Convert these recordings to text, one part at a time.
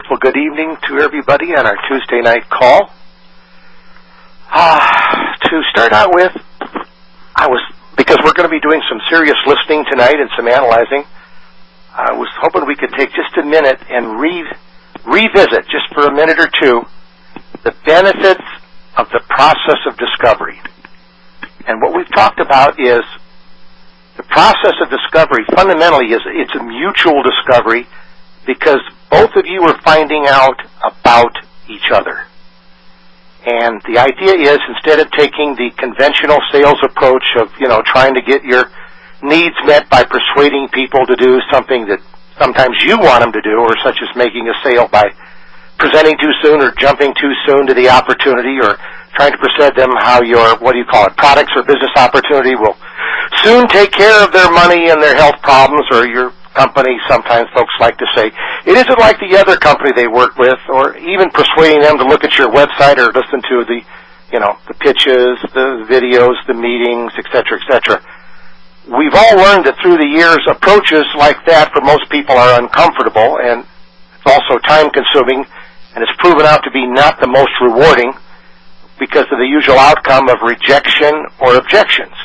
Well, good evening to everybody on our Tuesday night call. To start out with, because we're going to be doing some serious listening tonight and some analyzing, I was hoping we could take just a minute and revisit, just for a minute or two, the benefits of the process of discovery. And what we've talked about is the process of discovery fundamentally it's a mutual discovery because both of you are finding out about each other. And the idea is, instead of taking the conventional sales approach of, trying to get your needs met by persuading people to do something that sometimes you want them to do, or such as making a sale by presenting too soon or jumping too soon to the opportunity, or trying to persuade them how your, products or business opportunity will soon take care of their money and their health problems, or your company, sometimes folks like to say, it isn't like the other company they work with, or even persuading them to look at your website or listen to the pitches, the videos, the meetings, etc., etc. We've all learned that through the years, approaches like that for most people are uncomfortable, and it's also time-consuming, and it's proven out to be not the most rewarding because of the usual outcome of rejection or objections.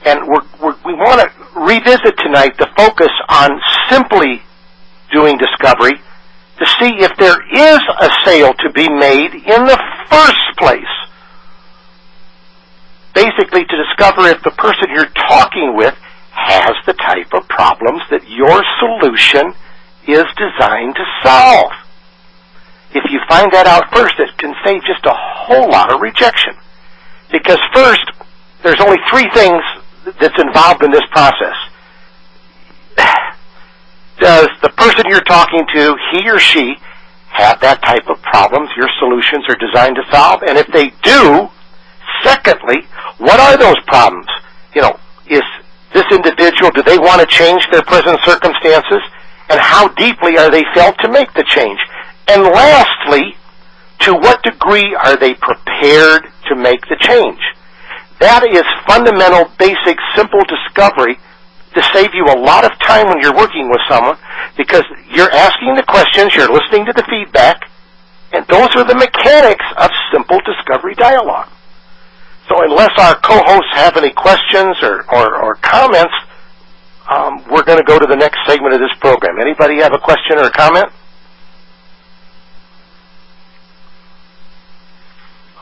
And we want to revisit tonight the focus on simply doing discovery to see if there is a sale to be made in the first place. Basically, to discover if the person you're talking with has the type of problems that your solution is designed to solve. If you find that out first, it can save just a whole lot of rejection. Because first, there's only three things that's involved in this process. Does the person you're talking to, he or she, have that type of problems your solutions are designed to solve? And if they do, secondly, what are those problems? Is this individual, do they want to change their present circumstances? And how deeply are they felt to make the change? And lastly, to what degree are they prepared to make the change? That is fundamental, basic, simple discovery to save you a lot of time when you're working with someone, because you're asking the questions, you're listening to the feedback, and those are the mechanics of simple discovery dialogue. So unless our co-hosts have any questions or comments, we're going to go to the next segment of this program. Anybody have a question or a comment?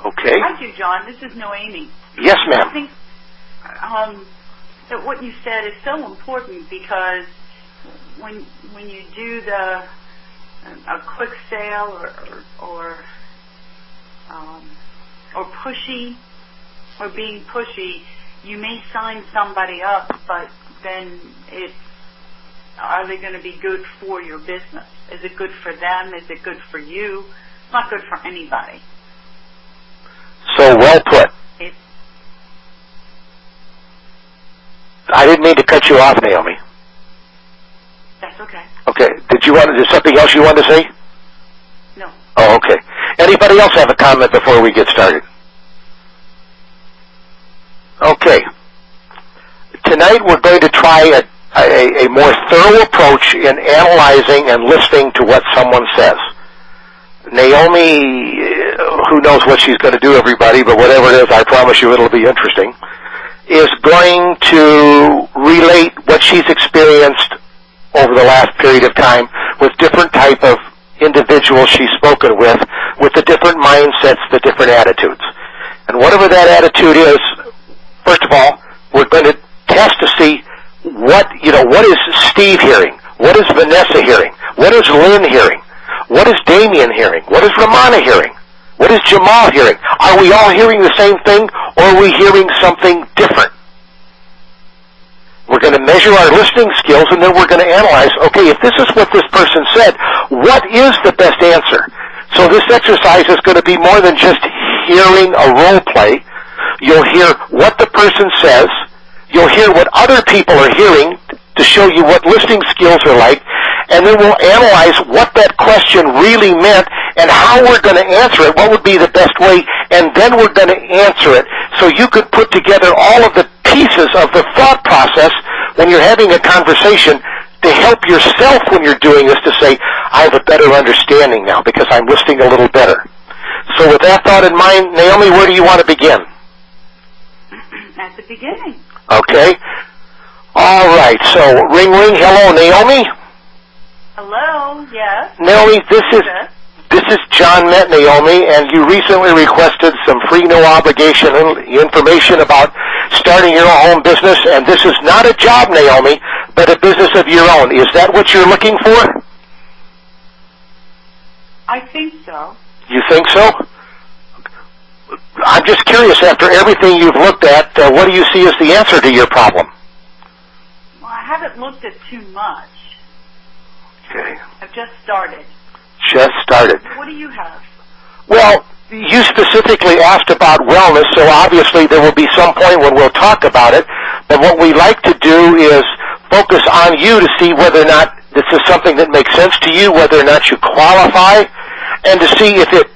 Okay. Thank you, John. This is Noemi. Yes, ma'am. I think that what you said is so important, because when you do a quick sale or pushy or being pushy, you may sign somebody up, but then are they going to be good for your business? Is it good for them? Is it good for you? It's not good for anybody. So well put. I didn't mean to cut you off, Naomi. That's okay. Okay. Is something else you wanted to say? No. Oh, okay. Anybody else have a comment before we get started? Okay. Tonight we're going to try a more thorough approach in analyzing and listening to what someone says. Naomi, who knows what she's going to do, everybody, but whatever it is, I promise you it'll be interesting, is going to relate what she's experienced over the last period of time with different type of individuals she's spoken with the different mindsets, the different attitudes. And whatever that attitude is, first of all, we're going to test to see what is Steve hearing? What is Vanessa hearing? What is Lynn hearing? What is Damien hearing? What is Ramona hearing? What is Jamal hearing? Are we all hearing the same thing, or are we hearing something different? We're going to measure our listening skills, and then we're going to analyze, okay, if this is what this person said, what is the best answer? So this exercise is going to be more than just hearing a role play. You'll hear what the person says. You'll hear what other people are hearing to show you what listening skills are like, and then we'll analyze what that question really meant and how we're going to answer it, what would be the best way, and then we're going to answer it so you could put together all of the pieces of the thought process when you're having a conversation to help yourself when you're doing this to say, I have a better understanding now because I'm listening a little better. So with that thought in mind, Naomi, where do you want to begin? At the beginning. Okay. All right. So ring, ring. Hello, Naomi. Hello. Yes. Naomi, this is John Met, Naomi, and you recently requested some free, no obligation information about starting your own business, and this is not a job, Naomi, but a business of your own. Is that what you're looking for? I think so. You think so? I'm just curious, after everything you've looked at, what do you see as the answer to your problem? Well, I haven't looked at too much. Okay. I've just started. Just started. What do you have? Well, you specifically asked about wellness, so obviously there will be some point when we'll talk about it, but what we like to do is focus on you to see whether or not this is something that makes sense to you, whether or not you qualify, and to see if it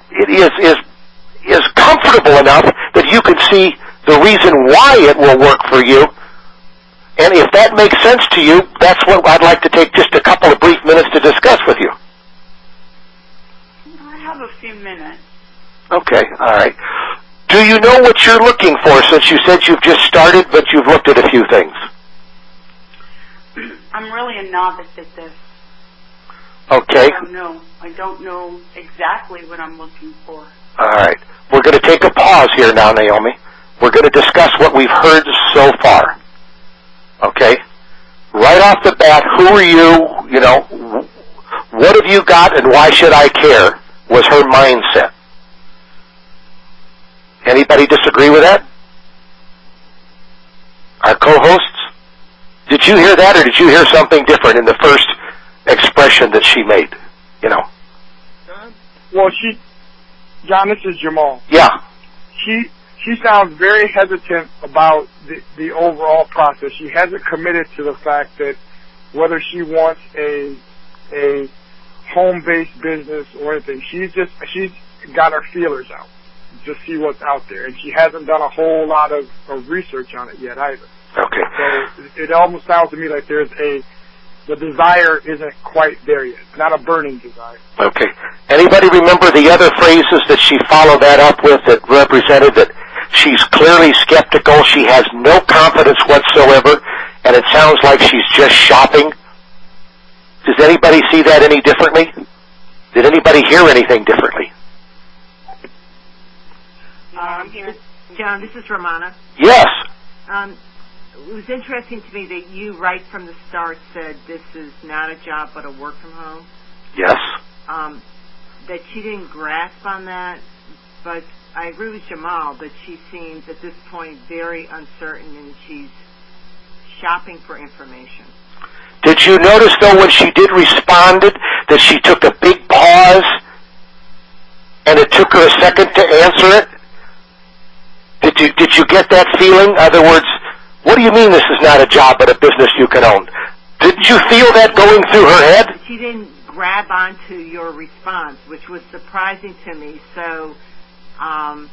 is comfortable enough that you can see the reason why it will work for you. And if that makes sense to you, that's what I'd like to take just a couple of brief minutes to discuss with you. I have a few minutes. Okay, all right. Do you know what you're looking for, since you said you've just started, but you've looked at a few things? I'm really a novice at this. Okay. I don't know exactly what I'm looking for. All right. We're going to take a pause here now, Naomi. We're going to discuss what we've heard so far. Okay? Right off the bat, who are you? You know, what have you got and why should I care was her mindset. Anybody disagree with that? Our co-hosts? Did you hear that, or did you hear something different in the first expression that she made? You know? Well, John, this is Jamal. Yeah. She sounds very hesitant about the overall process. She hasn't committed to the fact that whether she wants a home-based business or anything. She's got her feelers out to see what's out there, and she hasn't done a whole lot of research on it yet either. Okay. So it almost sounds to me like the desire isn't quite there yet. It's not a burning desire. Okay. Anybody remember the other phrases that she followed that up with that represented that she's clearly skeptical, she has no confidence whatsoever, and it sounds like she's just shopping? Does anybody see that any differently? Did anybody hear anything differently? I'm here. John, this is Romana. Yes. It was interesting to me that you, right from the start, said this is not a job but a work from home. Yes. That she didn't grasp on that, but I agree with Jamal that she seems at this point very uncertain and she's shopping for information. Did you notice, though, when she did respond, that she took a big pause and it took her a second to answer it? Did you get that feeling? In other words, what do you mean this is not a job but a business you can own? Didn't you feel that going through her head? She didn't grab onto your response, which was surprising to me. So I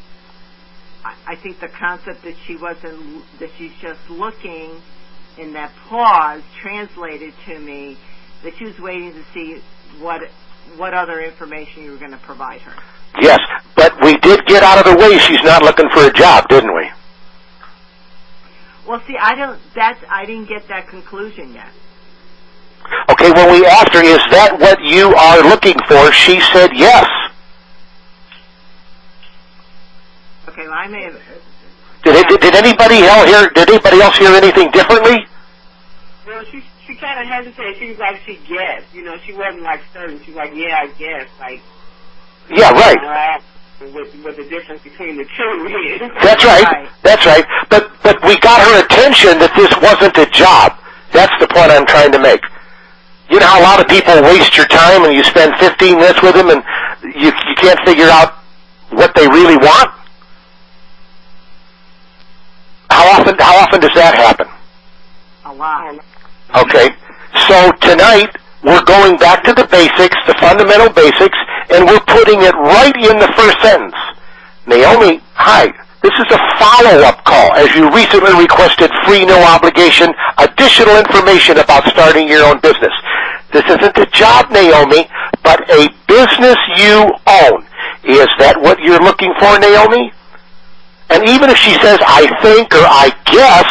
think the concept that she's just looking in that pause translated to me that she was waiting to see what other information you were going to provide her. Yes, but we did get out of the way. She's not looking for a job, didn't we? Well, see, I didn't get that conclusion yet. Okay, when we asked her, is that what you are looking for? She said yes. Okay, well, I may have. Did anybody else hear anything differently? Well, she kind of hesitated. She was like, she guessed. You know, she wasn't like certain. She was like, yeah, I guess. Like. Yeah, right. What the difference between the two is. That's right. That's right. But we got her attention that this wasn't a job. That's the point I'm trying to make. You know how a lot of people waste your time and you spend 15 minutes with them and you can't figure out what they really want? How often does that happen? A lot. Okay. So tonight we're going back to the basics, the fundamental basics, and we're putting it right in the first sentence. Naomi, hi. This is a follow-up call, as you recently requested free, no obligation, additional information about starting your own business. This isn't a job, Naomi, but a business you own. Is that what you're looking for, Naomi? And even if she says, I think or I guess,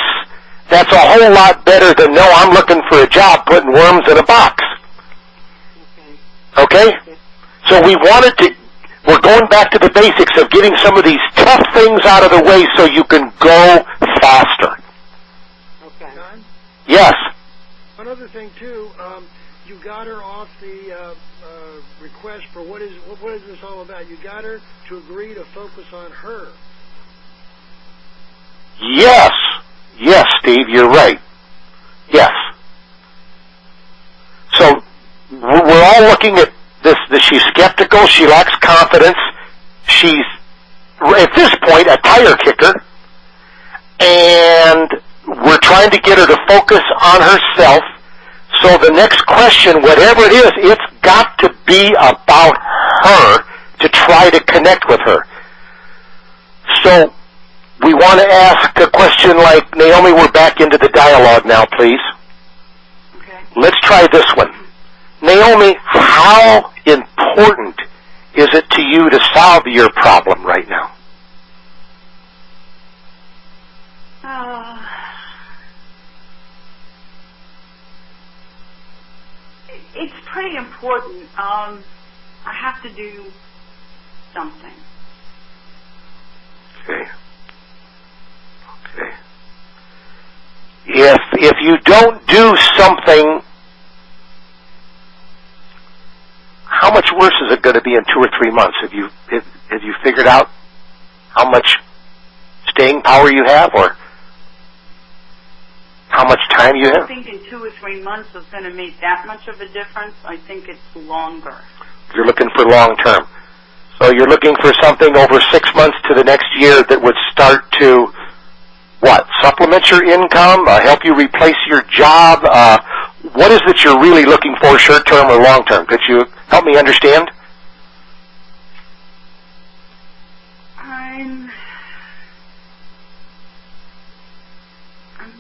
that's a whole lot better than, no, I'm looking for a job putting worms in a box. Okay? So we're going back to the basics of getting some of these tough things out of the way so you can go faster. Okay. Don? Yes. One other thing, too, you got her off the request for what is this all about? You got her to agree to focus on her. Yes. Yes, Steve, you're right. Yes. So we're all looking at this. She's skeptical. She lacks confidence. She's, at this point, a tire kicker. And we're trying to get her to focus on herself. So the next question, whatever it is, it's got to be about her to try to connect with her. So we want to ask a question like, Naomi, we're back into the dialogue now, please. Okay. Let's try this one. Naomi, how important is it to you to solve your problem right now? It's pretty important. I have to do something. Okay. Okay. If you don't do something, how much worse is it going to be in 2 or 3 months? Have you figured out how much staying power you have, or how much time you have? I think in 2 or 3 months it's going to make that much of a difference. I think it's longer. You're looking for long term. So you're looking for something over 6 months to the next year that would start to, what, supplement your income, help you replace your job? What is it you're really looking for, short term or long term? Could you help me understand? I'm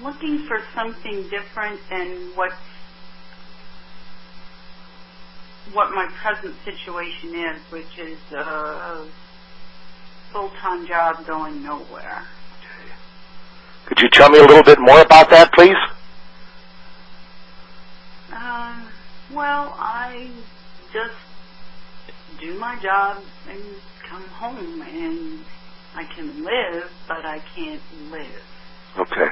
looking for something different than what my present situation is, which is a full-time job going nowhere. Could you tell me a little bit more about that, please? Well, I just do my job and come home, and I can live, but I can't live. Okay.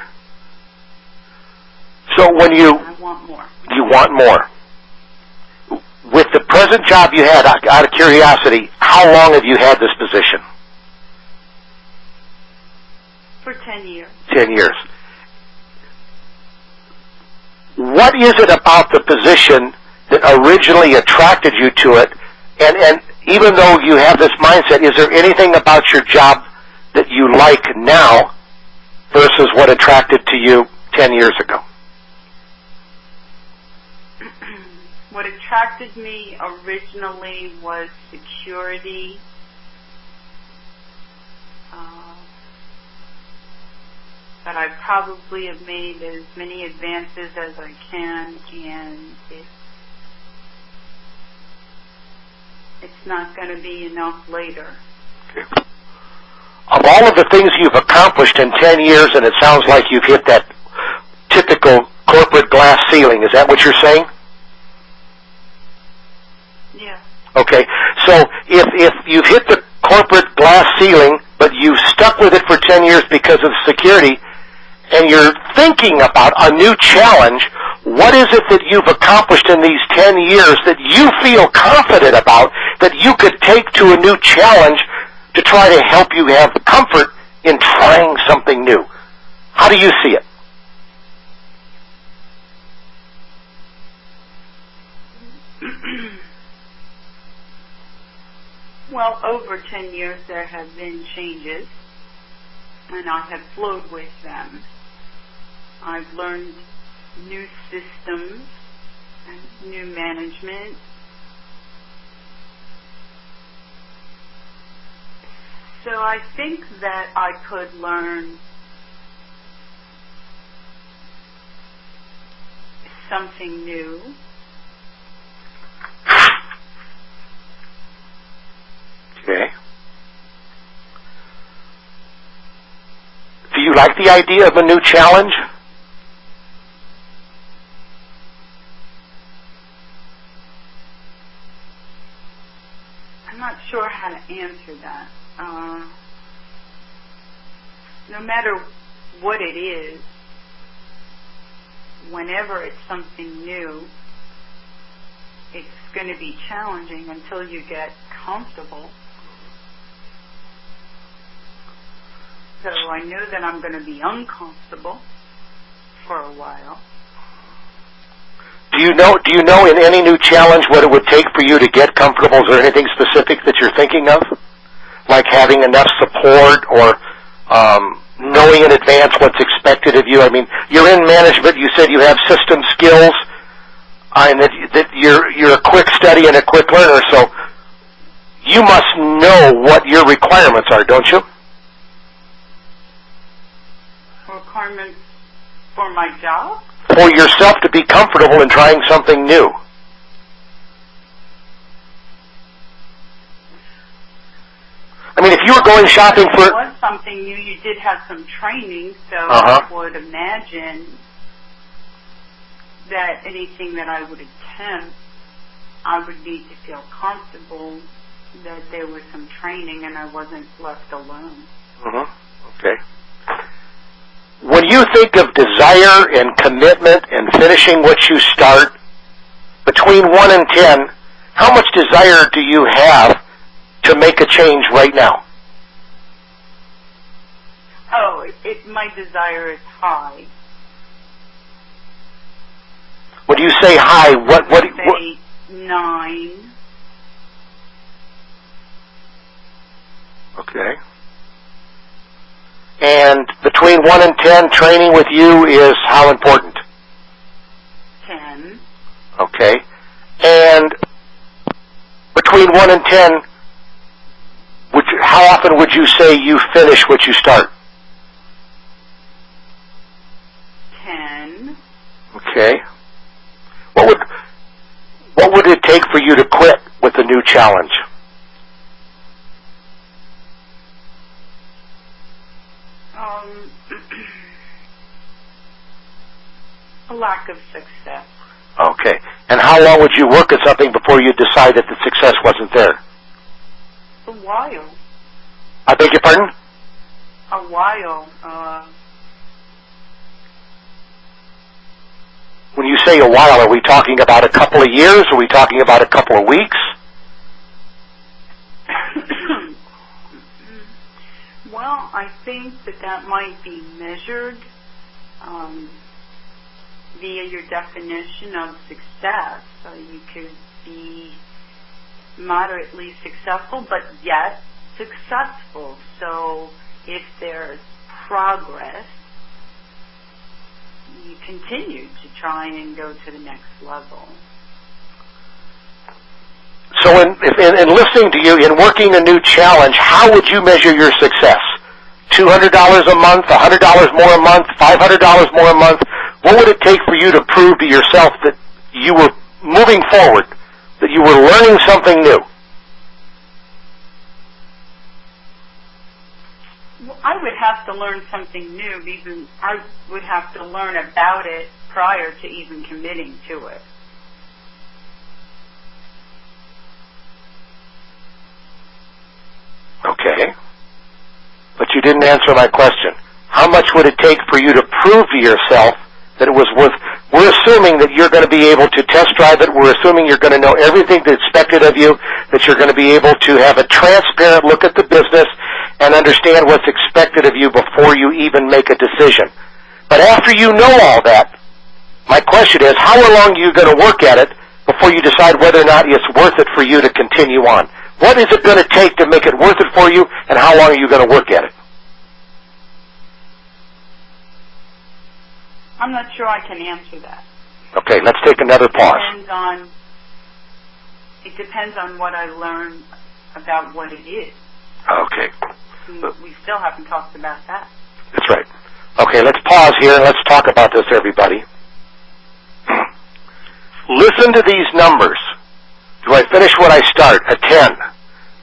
So when I want more. You want more. With the present job you had, out of curiosity, how long have you had this position? For 10 years. 10 years. What is it about the position that originally attracted you to it? And even though you have this mindset, is there anything about your job that you like now versus what attracted to you 10 years ago? What attracted me originally was security. But I probably have made as many advances as I can, and it's not going to be enough later. Okay. Of all of the things you've accomplished in 10 years, and it sounds like you've hit that typical corporate glass ceiling, is that what you're saying? Yeah. Okay, so if you've hit the corporate glass ceiling, but you've stuck with it for 10 years because of security, and you're thinking about a new challenge, what is it that you've accomplished in these 10 years that you feel confident about that you could take to a new challenge to try to help you have comfort in trying something new? How do you see it? Well, over 10 years there have been changes, and I have flowed with them. I've learned new systems and new management. So I think that I could learn something new. Okay. Do you like the idea of a new challenge? I'm not sure how to answer that. No matter what it is, whenever it's something new, it's going to be challenging until you get comfortable. So I know that I'm going to be uncomfortable for a while. Do you know in any new challenge what it would take for you to get comfortable? Is there anything specific that you're thinking of? Like having enough support or knowing in advance what's expected of you? I mean, you're in management. You said you have system skills, and that you're a quick study and a quick learner. So you must know what your requirements are, don't you? Requirements for my job? For yourself to be comfortable in trying something new. I mean, if you were going shopping for... If it was something new, you did have some training, so I would imagine that anything that I would attempt, I would need to feel comfortable that there was some training and I wasn't left alone. Okay. When you think of desire and commitment and finishing what you start, between 1 and 10, how much desire do you have to make a change right now? Oh, my desire is high. When you say high, what? Say 9. Okay. And between 1 and 10, training with you is how important? 10. Okay. And between 1 and 10, how often would you say you finish what you start? 10. Okay. What would it take for you to quit with a new challenge? A lack of success. Okay. And how long would you work at something before you decide that the success wasn't there? A while. I beg your pardon? A while. When you say a while, are we talking about a couple of years? Are we talking about a couple of weeks? Well, I think that might be measured via your definition of success. So you could be moderately successful, but yet successful. So if there's progress, you continue to try and go to the next level. So in listening to you, in working a new challenge, how would you measure your success? $200 a month, $100 more a month, $500 more a month? What would it take for you to prove to yourself that you were moving forward, that you were learning something new? Well, I would have to learn something new. I would have to learn about it prior to even committing to it. Okay. But you didn't answer my question. How much would it take for you to prove to yourself that it was worth... We're assuming that you're going to be able to test drive it. We're assuming you're going to know everything that's expected of you, that you're going to be able to have a transparent look at the business and understand what's expected of you before you even make a decision. But after you know all that, my question is, how long are you going to work at it before you decide whether or not it's worth it for you to continue on? What is it going to take to make it worth it for you, and how long are you going to work at it? I'm not sure I can answer that. Okay, let's take another pause. It depends on what I learn about what it is. Okay. we still haven't talked about that. That's right. Okay, let's pause here and let's talk about this, everybody. Listen to these numbers. Do I finish what I start? A 10.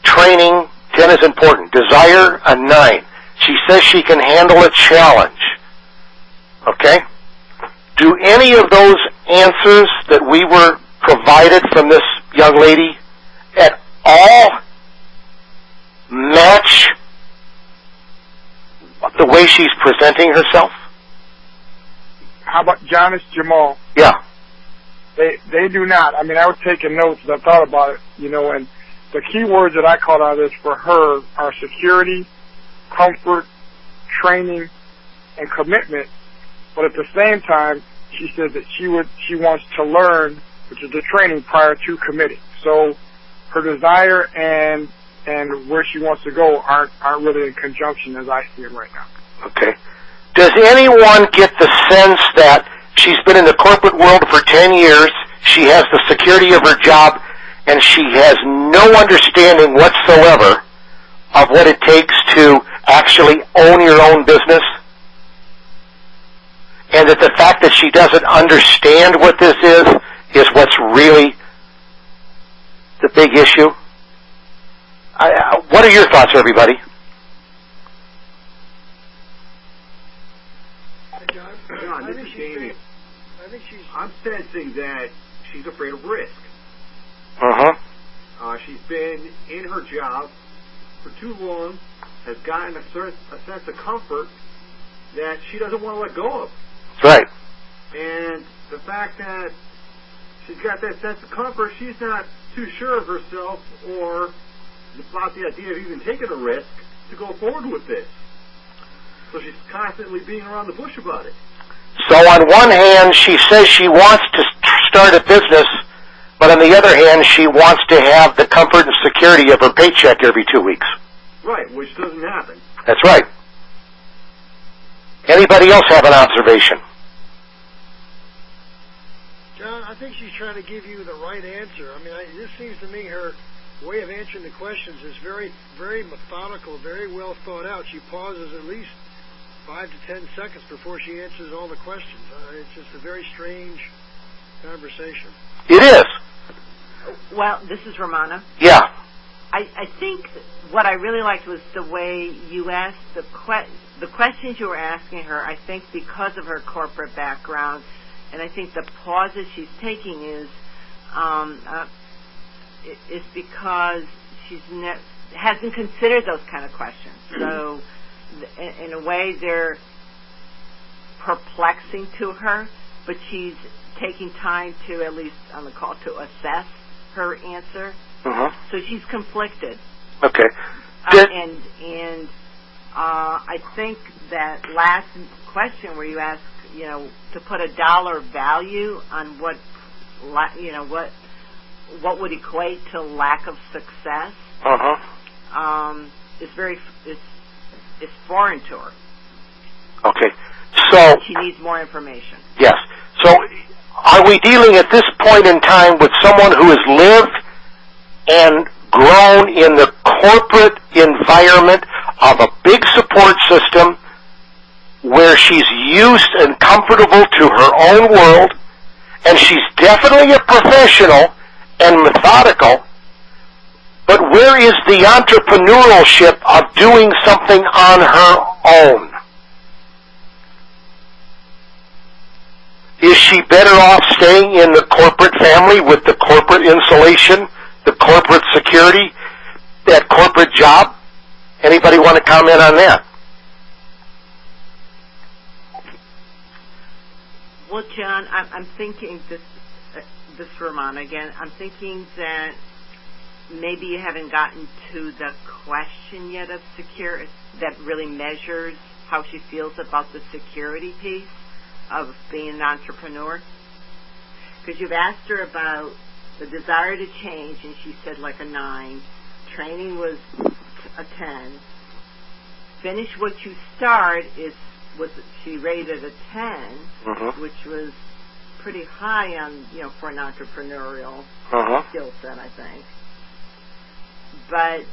Training, 10 is important. Desire, a 9. She says she can handle a challenge. Okay? Do any of those answers that we were provided from this young lady at all match the way she's presenting herself? How about Janice Jamal? Yeah. They do not. I mean, I was taking notes and I thought about it, and the key words that I called out of this for her are security, comfort, training, and commitment. But at the same time, she said that she wants to learn, which is the training, prior to committing. So her desire and where she wants to go aren't really in conjunction as I see it right now. Okay. Does anyone get the sense that she's been in the corporate world for 10 years, she has the security of her job, and she has no understanding whatsoever of what it takes to actually own your own business? And that the fact that she doesn't understand what this is what's really the big issue? What are your thoughts, everybody? John, this is Jamie. I'm sensing that she's afraid of risk. She's been in her job for too long, has gotten a sense of comfort that she doesn't want to let go of. That's right. And the fact that she's got that sense of comfort, she's not too sure of herself or about the idea of even taking a risk to go forward with this. So she's constantly being around the bush about it. So on one hand, she says she wants to start a business, but on the other hand, she wants to have the comfort and security of her paycheck every 2 weeks. Right, which doesn't happen. That's right. Anybody else have an observation? John, I think she's trying to give you the right answer. I mean, this seems to me her way of answering the questions is very, very methodical, very well thought out. She pauses at least 5 to 10 seconds before she answers all the questions. It's just a very strange conversation. It is. Well, this is Romana. Yeah. I think what I really liked was the way you asked the questions you were asking her. I think because of her corporate background, and I think the pauses she's taking is because she hasn't considered those kind of questions. So in a way, they're perplexing to her, but she's taking time to, at least on the call, to assess her answer. So she's conflicted. Okay. And I think that last question where you ask, to put a dollar value on what would equate to lack of success, is foreign to her. Okay. So she needs more information. Yes. So are we dealing at this point in time with someone who has lived and grown in the corporate environment of a big support system where she's used and comfortable to her own world, and she's definitely a professional and methodical, but where is the entrepreneurship of doing something on her own? Is she better off staying in the corporate family with the corporate insulation, the corporate security, that corporate job? Anybody want to comment on that? Well, John, I'm thinking this Romana again. I'm thinking that maybe you haven't gotten to the question yet of security that really measures how she feels about the security piece of being an entrepreneur. Because you've asked her about the desire to change, and she said like a 9. Training was a 10. Finish what you start she rated a 10, which was pretty high on for an entrepreneurial skill set, I think. But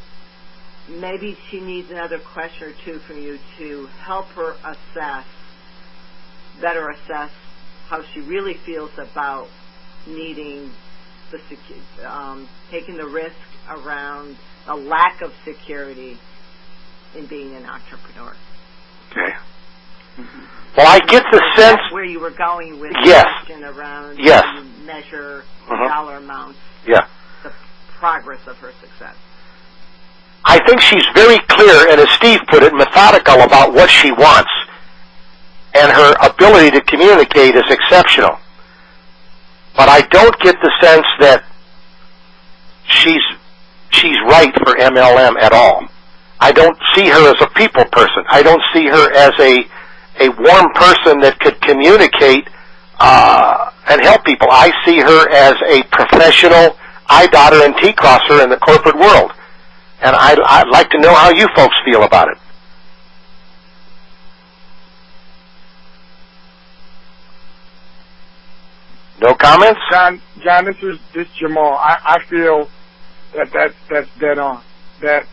maybe she needs another question or two from you to help her better assess how she really feels about needing taking the risk around the lack of security in being an entrepreneur. Okay. Well, I get the sense where you were going with yes. the question around yes. how you measure dollar amounts, yeah. the progress of her success. I think she's very clear, and as Steve put it, methodical about what she wants, and her ability to communicate is exceptional. But I don't get the sense that she's right for MLM at all. I don't see her as a people person. I don't see her as a warm person that could communicate and help people. I see her as a professional eye dotter and tea crosser in the corporate world. And I'd like to know how you folks feel about it. No comments? John, this is Jamal. I feel that's dead on. That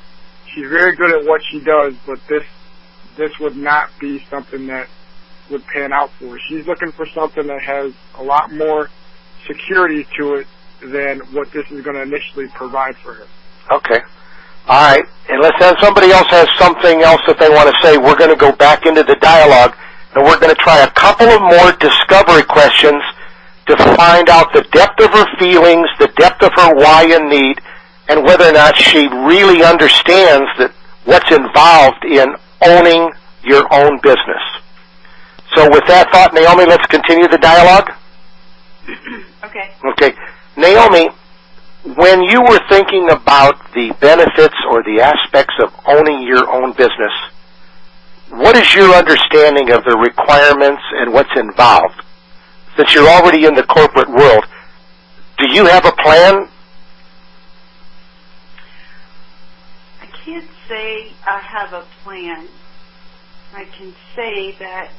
she's very good at what she does, but this would not be something that would pan out for her. She's looking for something that has a lot more security to it than what this is going to initially provide for her. Okay. All right. Unless then somebody else has something else that they want to say, we're going to go back into the dialogue, and we're going to try a couple of more discovery questions to find out the depth of her feelings, the depth of her why and need, and whether or not she really understands that what's involved in owning your own business. So with that thought, Naomi, let's continue the dialogue. Okay. Okay. Naomi, when you were thinking about the benefits or the aspects of owning your own business, what is your understanding of the requirements and what's involved? Since you're already in the corporate world, do you have a plan? I can't say I have a plan. I can say that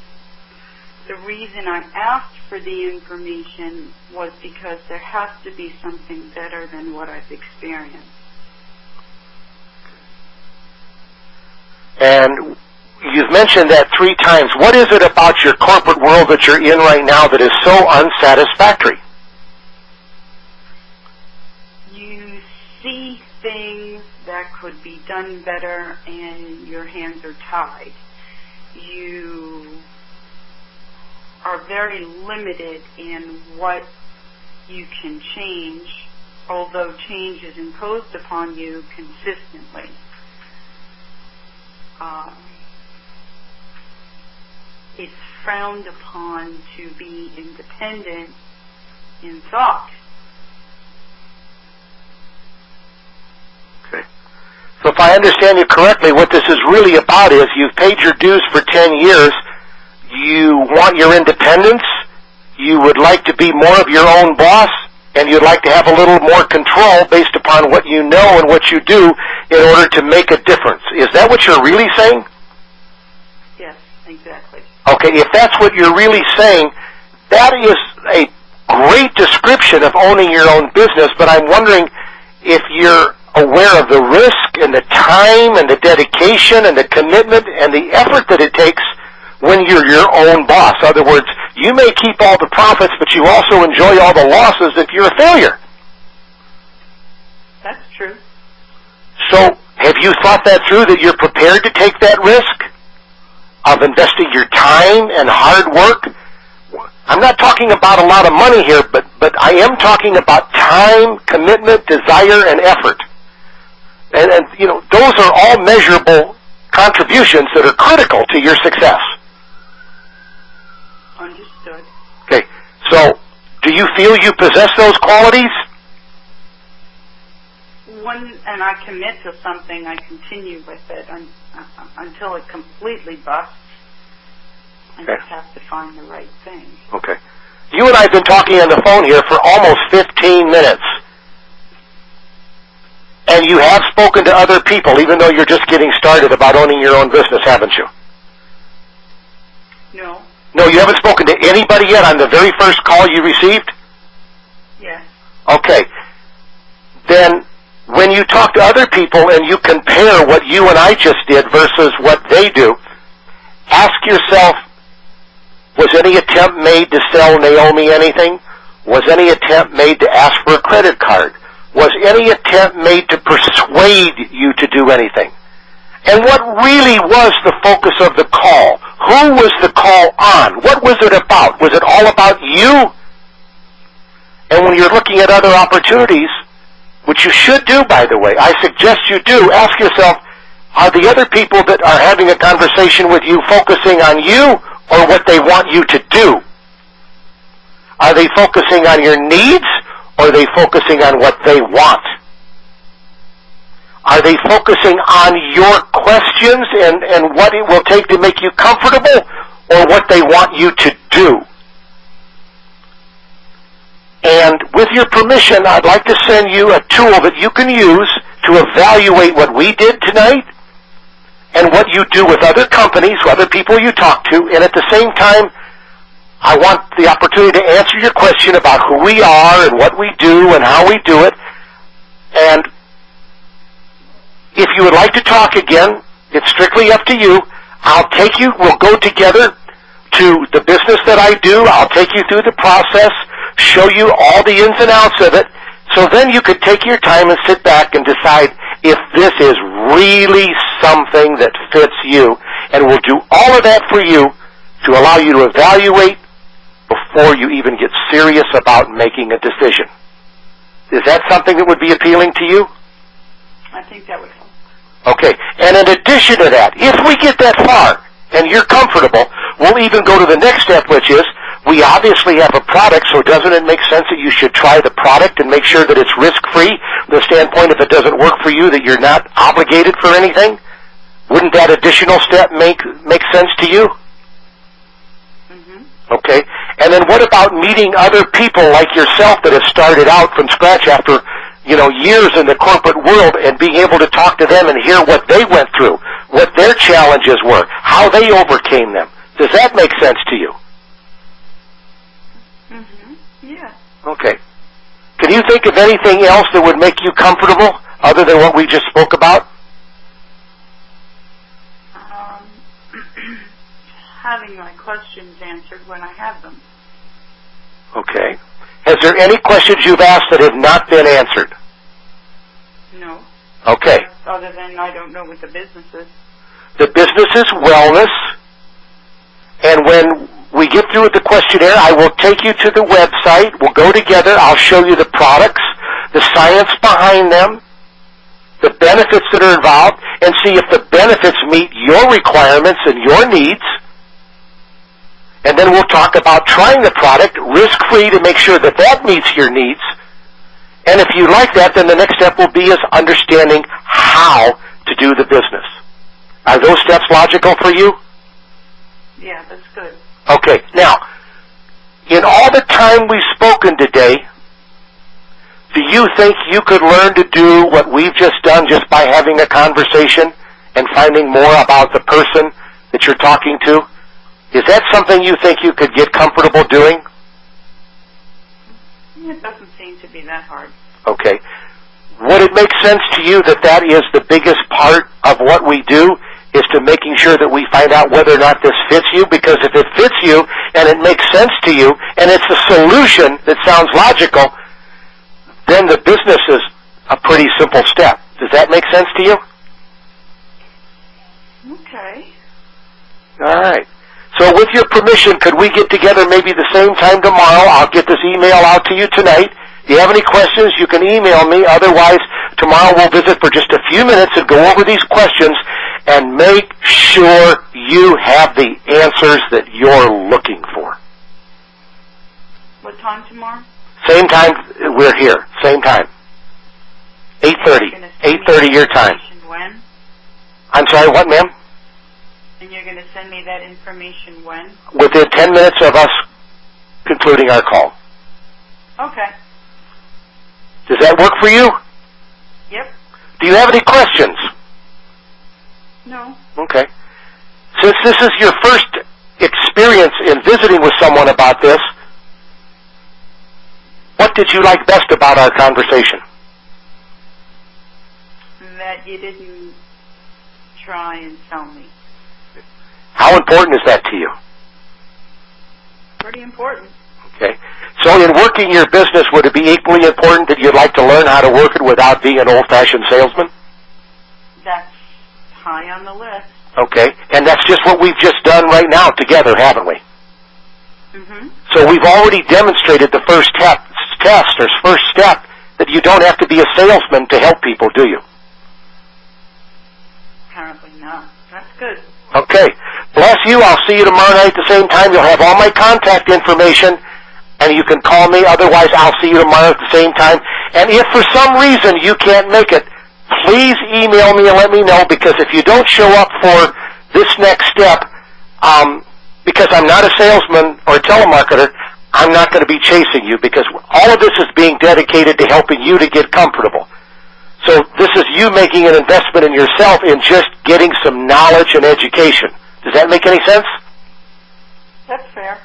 the reason I asked for the information was because there has to be something better than what I've experienced. And you've mentioned that 3 times. What is it about your corporate world that you're in right now that is so unsatisfactory? You see things that could be done better and your hands are tied. You are very limited in what you can change, although change is imposed upon you consistently. It's frowned upon to be independent in thought. Okay. So if I understand you correctly, what this is really about is you've paid your dues for 10 years, you want your independence, you would like to be more of your own boss, and you'd like to have a little more control based upon what you know and what you do in order to make a difference. Is that what you're really saying? Yes, exactly. Okay, if that's what you're really saying, that is a great description of owning your own business, but I'm wondering if you're aware of the risk and the time and the dedication and the commitment and the effort that it takes when you're your own boss. In other words, you may keep all the profits, but you also enjoy all the losses if you're a failure. That's true. So, have you thought that through, that you're prepared to take that risk of investing your time and hard work? I'm not talking about a lot of money here, but I am talking about time, commitment, desire, and effort. And you know, those are all measurable contributions that are critical to your success. Understood. Okay, so do you feel you possess those qualities? When and I commit to something, I continue with it until it completely busts. I just have to find the right thing. Okay. You and I have been talking on the phone here for almost 15 minutes. And you have spoken to other people, even though you're just getting started, about owning your own business, haven't you? No. No, you haven't spoken to anybody yet on the very first call you received? Yes. Okay. Then when you talk to other people and you compare what you and I just did versus what they do, ask yourself, was any attempt made to sell Naomi anything? Was any attempt made to ask for a credit card? Was any attempt made to persuade you to do anything? And what really was the focus of the call? Who was the call on? What was it about? Was it all about you? And when you're looking at other opportunities, which you should do, by the way, I suggest you do, ask yourself, are the other people that are having a conversation with you focusing on you or what they want you to do? Are they focusing on your needs or are they focusing on what they want? Are they focusing on your questions and what it will take to make you comfortable or what they want you to do? And with your permission, I'd like to send you a tool that you can use to evaluate what we did tonight and what you do with other companies, other people you talk to, and at the same time, I want the opportunity to answer your question about who we are and what we do and how we do it. And if you would like to talk again, it's strictly up to you. We'll go together to the business that I do. I'll take you through the process, show you all the ins and outs of it, so then you could take your time and sit back and decide if this is really something that fits you. And we'll do all of that for you to allow you to evaluate before you even get serious about making a decision. Is that something that would be appealing to you? I think that would help. Okay, and in addition to that, if we get that far and you're comfortable, we'll even go to the next step, which is we obviously have a product, so doesn't it make sense that you should try the product and make sure that it's risk-free from the standpoint if it doesn't work for you that you're not obligated for anything? Wouldn't that additional step make sense to you? Okay, and then what about meeting other people like yourself that have started out from scratch after, years in the corporate world and being able to talk to them and hear what they went through, what their challenges were, how they overcame them? Does that make sense to you? Yeah. Okay. Can you think of anything else that would make you comfortable other than what we just spoke about? Having my questions answered when I have them. Okay. Has there any questions you've asked that have not been answered? No. Okay. Other than I don't know what the business is. The business is wellness. And when we get through with the questionnaire, I will take you to the website. We'll go together. I'll show you the products, the science behind them, the benefits that are involved, and see if the benefits meet your requirements and your needs. And then we'll talk about trying the product risk-free to make sure that that meets your needs. And if you like that, then the next step will be is understanding how to do the business. Are those steps logical for you? Yeah, that's good. Okay. Now, in all the time we've spoken today, do you think you could learn to do what we've just done just by having a conversation and finding more about the person that you're talking to? Is that something you think you could get comfortable doing? It doesn't seem to be that hard. Okay. Would it make sense to you that that is the biggest part of what we do, is to making sure that we find out whether or not this fits you? Because if it fits you and it makes sense to you and it's a solution that sounds logical, then the business is a pretty simple step. Does that make sense to you? Okay. All right. So with your permission, could we get together maybe the same time tomorrow? I'll get this email out to you tonight. If you have any questions, you can email me. Otherwise, tomorrow we'll visit for just a few minutes and go over these questions and make sure you have the answers that you're looking for. What time tomorrow? Same time we're here. Same time. 8:30. 8:30 your time. When? I'm sorry, what, ma'am? And you're going to send me that information when? Within 10 minutes of us concluding our call. Okay. Does that work for you? Yep. Do you have any questions? No. Okay. Since this is your first experience in visiting with someone about this, what did you like best about our conversation? that you didn't try and sell me. How important is that to you? Pretty important. Okay. So in working your business, would it be equally important that you'd like to learn how to work it without being an old-fashioned salesman? That's high on the list. Okay. And that's just what we've just done right now together, haven't we? Mm-hmm. So we've already demonstrated the first step that you don't have to be a salesman to help people, do you? Apparently not. That's good. Okay. Bless you. I'll see you tomorrow night at the same time. You'll have all my contact information, and you can call me. Otherwise, I'll see you tomorrow at the same time. And if for some reason you can't make it, please email me and let me know, because if you don't show up for this next step, because I'm not a salesman or a telemarketer, I'm not going to be chasing you, because all of this is being dedicated to helping you to get comfortable. So this is you making an investment in yourself in just getting some knowledge and education. Does that make any sense? That's fair.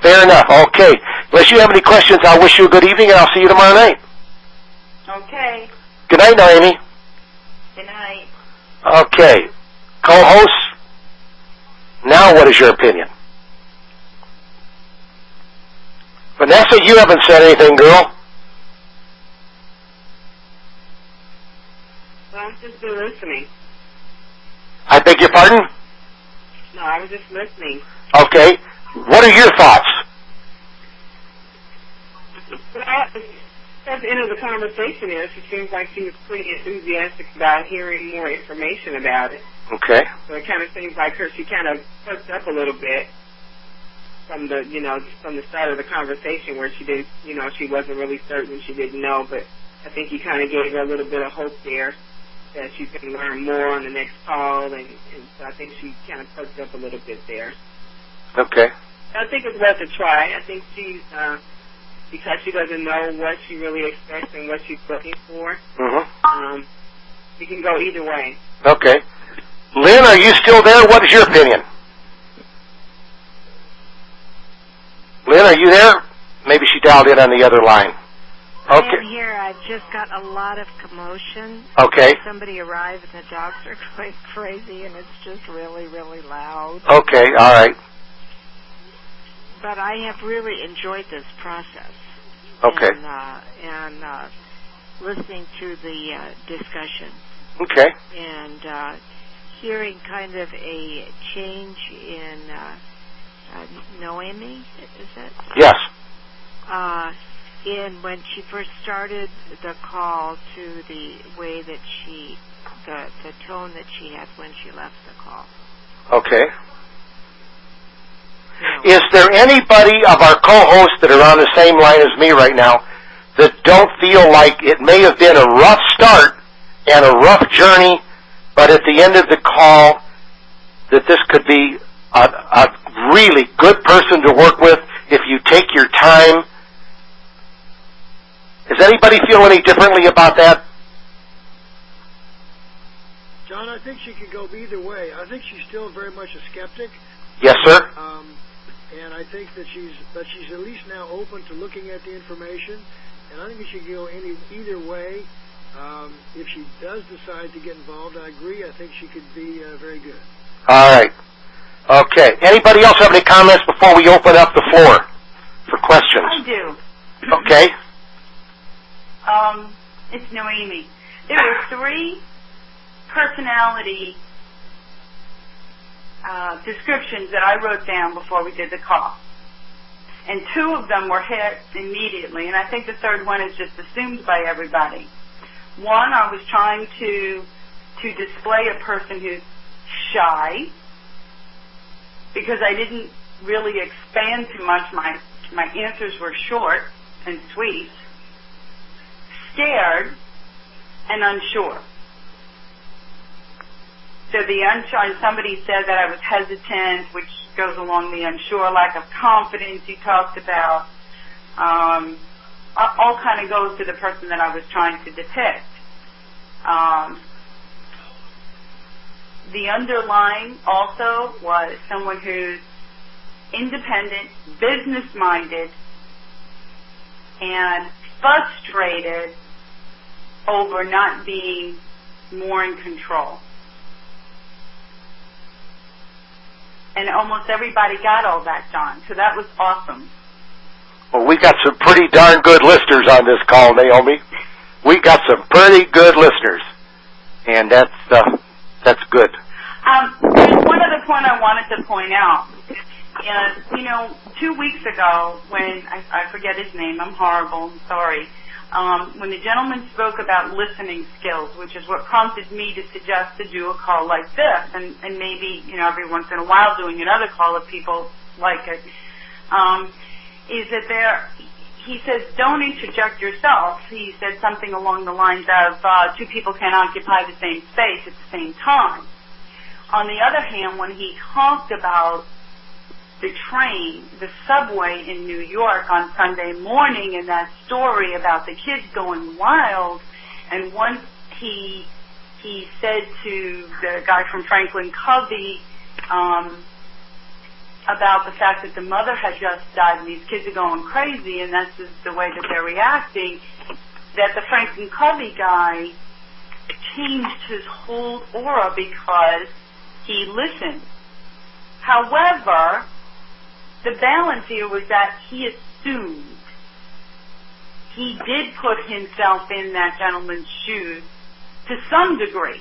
Fair enough. Okay. Unless you have any questions, I'll wish you a good evening, and I'll see you tomorrow night. Okay. Good night, Naomi. Good night. Okay. Co-hosts, now what is your opinion? Vanessa, you haven't said anything, girl. Well, I've just been listening. I beg your pardon? No, I was just listening. Okay. What are your thoughts? Well, at the end of the conversation there, she seems like she was pretty enthusiastic about hearing more information about it. Okay. So it kind of seems like she kind of perked up a little bit from the, from the start of the conversation, where she didn't, she wasn't really certain, she didn't know, but I think you kind of gave her a little bit of hope there that she's going to learn more on the next call, and so I think she kind of perked up a little bit there. Okay. I think it's worth a try. I think she's, because she doesn't know what she really expects and what she's looking for, you can go either way. Okay. Lynn, are you still there? What is your opinion? Lynn, are you there? Maybe she dialed in on the other line. Okay. I'm here. I've just got a lot of commotion. Okay. Somebody arrived and the dogs are going crazy, and it's just really, really loud. Okay, all right. But I have really enjoyed this process. Okay. And listening to the discussion. Okay. And hearing kind of a change in Noemi, is that? Yes. In when she first started the call to the way that the tone that she had when she left the call. Okay. No. Is there anybody of our co-hosts that are on the same line as me right now that don't feel like it may have been a rough start and a rough journey, but at the end of the call that this could be a really good person to work with if you take your time? Does anybody feel any differently about that? John, I think she could go either way. I think she's still very much a skeptic. Yes, sir. And I think that she's at least now open to looking at the information. And I think she could go either way. If she does decide to get involved, I agree. I think she could be very good. All right. Okay. Anybody else have any comments before we open up the floor for questions? I do. Okay. It's Noemi. There were 3 personality descriptions that I wrote down before we did the call. And 2 of them were hit immediately, and I think the 3rd one is just assumed by everybody. One, I was trying to display a person who's shy, because I didn't really expand too much. My answers were short and sweet. Scared and unsure. So the unsure, somebody said that I was hesitant, which goes along the unsure, lack of confidence you talked about. All kind of goes to the person that I was trying to depict. The underlying also was someone who's independent, business-minded, and frustrated over not being more in control. And almost everybody got all that, John, so that was awesome. Well, we got some pretty darn good listeners on this call, Naomi. We got some pretty good listeners, and that's good. There's one other point I wanted to point out. 2 weeks ago, when I forget his name, I'm horrible, I'm sorry. When the gentleman spoke about listening skills, which is what prompted me to suggest to do a call like this, and maybe, every once in a while doing another call if people like it, is that he says, don't interject yourself. He said something along the lines of, two people can occupy the same space at the same time. On the other hand, when he talked about the train, the subway in New York on Sunday morning, and that story about the kids going wild, and once he said to the guy from Franklin Covey about the fact that the mother had just died and these kids are going crazy, and that's just the way that they're reacting, that the Franklin Covey guy changed his whole aura because he listened. However, the balance here was that he assumed. He did put himself in that gentleman's shoes to some degree.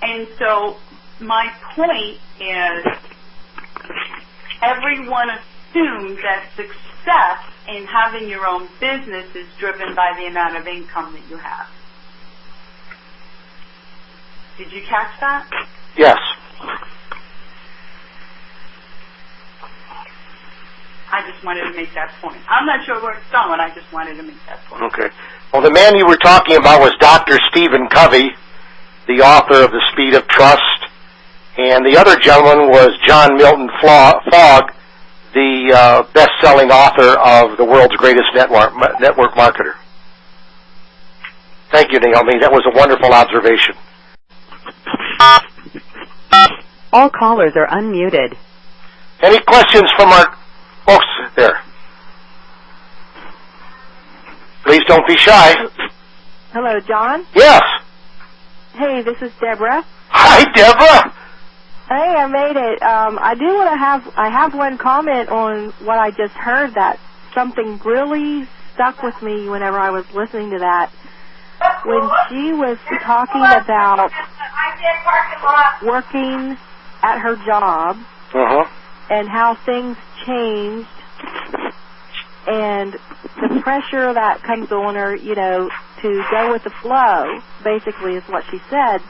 And so my point is, everyone assumes that success in having your own business is driven by the amount of income that you have. Did you catch that? Yes. I just wanted to make that point. I'm not sure where it's going. I just wanted to make that point. Okay. Well, the man you were talking about was Dr. Stephen Covey, the author of The Speed of Trust, and the other gentleman was John Milton Fogg, the best-selling author of The World's Greatest Network Marketer. Thank you, Naomi. That was a wonderful observation. All callers are unmuted. Any questions from our folks there? Please don't be shy. Hello, John? Yes. Hey, this is Deborah. Hi, Deborah. Hey, I made it. I have one comment on what I just heard, that something really stuck with me whenever I was listening to that. When she was talking about working at her job and how things changed and the pressure that comes on her, to go with the flow, basically is what she said.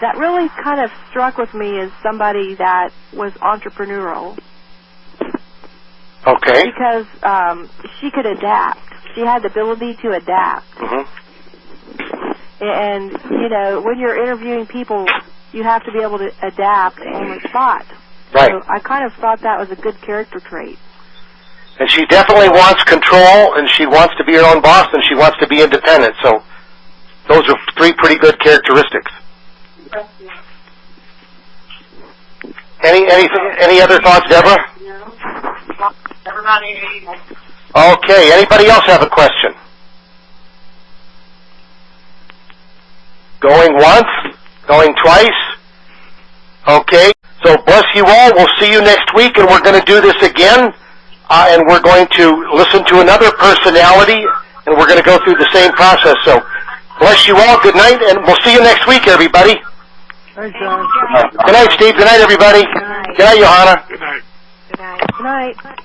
That really kind of struck with me as somebody that was entrepreneurial. Okay. Because she could adapt. She had the ability to adapt. And, when you're interviewing people, you have to be able to adapt on the spot. Right. So I kind of thought that was a good character trait. And she definitely wants control, and she wants to be her own boss, and she wants to be independent. So those are three pretty good characteristics. Any other thoughts, Deborah? No. Everybody. Okay. Anybody else have a question? Going once? Going twice? Okay. So bless you all. We'll see you next week, and we're going to do this again. And we're going to listen to another personality, and we're going to go through the same process. So bless you all. Good night, and we'll see you next week, everybody. Thanks, John. Good night, Steve. Good night, everybody. Good night, Johanna. Good night. Good night. Good night.